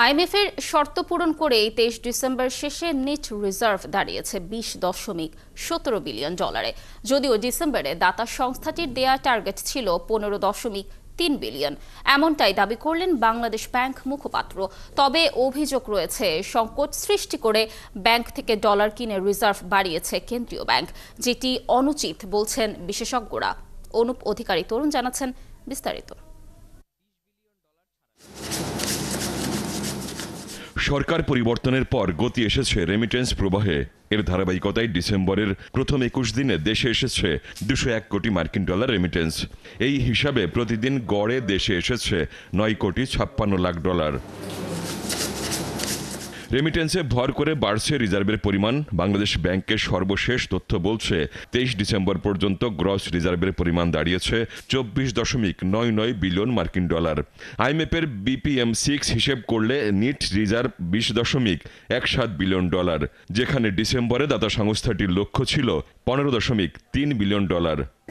আইএমএফের শর্ত পূরণ করেই 23 ডিসেম্বর শেষে নেট রিজার্ভ দাঁড়িয়েছে 20.17 বিলিয়ন ডলারে। যদিও ডিসেম্বরে দাতা সংস্থাটির দেয়া টার্গেট ছিল 15.3 বিলিয়ন। এমনটাই দাবি করলেন বাংলাদেশ ব্যাংক মুখপাত্র। তবে অভিযোগ রয়েছে, সংকট সৃষ্টি করে ব্যাংক থেকে ডলার কিনে রিজার্ভ বাড়িয়েছে কেন্দ্রীয় ব্যাংক, যেটি অনুচিত বলছেন বিশেষজ্ঞরা। অনুপ অধিকারী তরুণ জানাচ্ছেন বিস্তারিত। সরকার পরিবর্তনের পর গতি এসেছে রেমিটেন্স প্রবাহে। এর ধারাবাহিকতায় ডিসেম্বরের প্রথম 21 দিনে দেশে এসেছে 201 কোটি মার্কিন ডলার রেমিটেন্স। এই হিসাবে প্রতিদিন গড়ে দেশে এসেছে 9.56 কোটি ডলার। রেমিটেন্সে ভর করে বাড়ছে রিজার্ভের পরিমাণ। বাংলাদেশ ব্যাংকের সর্বশেষ তথ্য বলছে 23 ডিসেম্বর পর্যন্ত গ্রস রিজার্ভের পরিমাণ দাঁড়িয়েছে 24.99 বিলিয়ন মার্কিন ডলার। আইএমএফের BPM6 হিসেব করলে নিট রিজার্ভ 20.17 বিলিয়ন ডলার, যেখানে ডিসেম্বরে দাতা সংস্থাটির লক্ষ্য ছিল 15.3 বিলিয়ন ডলার।